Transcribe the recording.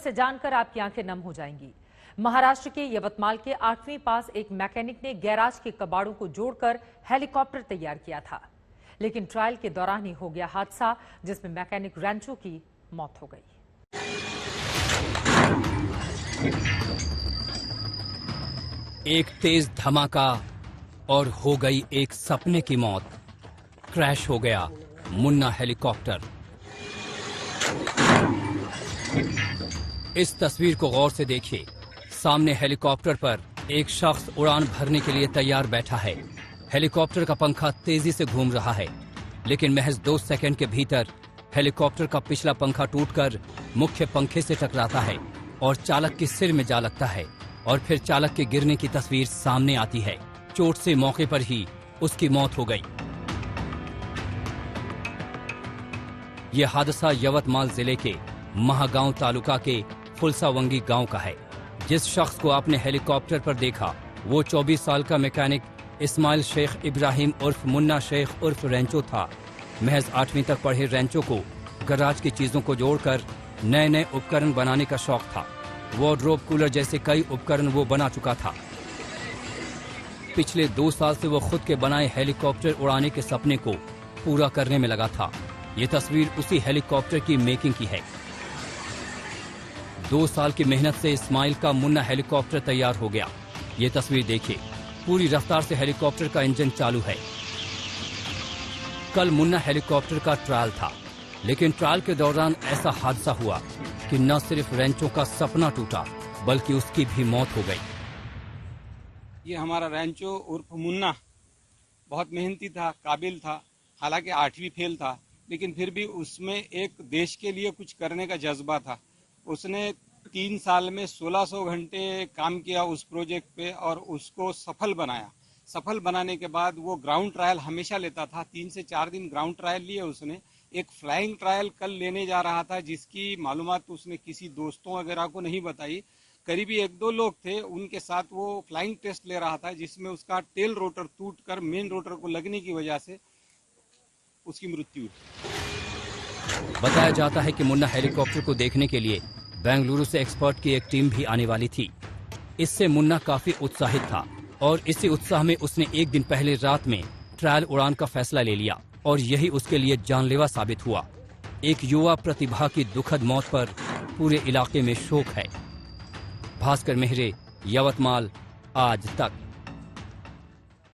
से जानकर आपकी आंखें नम हो जाएंगी। महाराष्ट्र के यवतमाल के 8वीं पास एक मैकेनिक ने गैराज के कबाड़ों को जोड़कर हेलीकॉप्टर तैयार किया था, लेकिन ट्रायल के दौरान ही हो गया हादसा जिसमें मैकेनिक रेंचो की मौत हो गई। एक तेज धमाका और हो गई एक सपने की मौत। क्रैश हो गया मुन्ना हेलीकॉप्टर। इस तस्वीर को गौर से देखिए। सामने हेलीकॉप्टर पर एक शख्स उड़ान भरने के लिए तैयार बैठा है। हेलीकॉप्टर का पंखा तेजी से घूम रहा है, लेकिन महज 2 सेकंड के भीतर हेलीकॉप्टर का पिछला पंखा टूटकर मुख्य पंखे से टकराता है और चालक के सिर में जा लगता है और फिर चालक के गिरने की तस्वीर सामने आती है। चोट से मौके पर ही उसकी मौत हो गई। यह हादसा यवतमाल जिले के महागांव तालुका के फुलसावंगी गांव का है। जिस शख्स को आपने हेलीकॉप्टर पर देखा वो 24 साल का मैकेनिक इस्माइल शेख इब्राहिम उर्फ मुन्ना शेख उर्फ रेंचो था। महज 8वीं तक पढ़े रेंचो को गैराज की चीजों को जोड़कर नए नए उपकरण बनाने का शौक था। वार्डरोब, कूलर जैसे कई उपकरण वो बना चुका था। पिछले 2 साल से वो खुद के बनाए हेलीकॉप्टर उड़ाने के सपने को पूरा करने में लगा था। ये तस्वीर उसी हेलीकॉप्टर की मेकिंग की है। 2 साल की मेहनत से इस्माइल का मुन्ना हेलीकॉप्टर तैयार हो गया। ये तस्वीर देखिए, पूरी रफ्तार से हेलीकॉप्टर का इंजन चालू है। कल मुन्ना हेलीकॉप्टर का ट्रायल था, लेकिन ट्रायल के दौरान ऐसा हादसा हुआ कि न सिर्फ रेंचो का सपना टूटा बल्कि उसकी भी मौत हो गई। ये हमारा रेंचो उर्फ मुन्ना बहुत मेहनती था, काबिल था। हालांकि 8वीं फेल था, लेकिन फिर भी उसमें एक देश के लिए कुछ करने का जज्बा था। उसने 3 साल में 1600 घंटे काम किया उस प्रोजेक्ट पे और उसको सफल बनाया। सफल बनाने के बाद वो ग्राउंड ट्रायल हमेशा लेता था। 3 से 4 दिन ग्राउंड ट्रायल लिए उसने। एक फ्लाइंग ट्रायल कल लेने जा रहा था, जिसकी मालूमात उसने किसी दोस्तों वगैरह को नहीं बताई। करीबी 1-2 लोग थे, उनके साथ वो फ्लाइंग टेस्ट ले रहा था, जिसमें उसका टेल रोटर टूटकर मेन रोटर को लगने की वजह से उसकी मृत्यु हुई। बताया जाता है कि मुन्ना हेलीकॉप्टर को देखने के लिए बेंगलुरु से एक्सपर्ट की एक टीम भी आने वाली थी। इससे मुन्ना काफी उत्साहित था और इसी उत्साह में उसने एक दिन पहले रात में ट्रायल उड़ान का फैसला ले लिया और यही उसके लिए जानलेवा साबित हुआ। एक युवा प्रतिभा की दुखद मौत पर पूरे इलाके में शोक है। भास्कर मेहरे, यवतमाल, आज तक।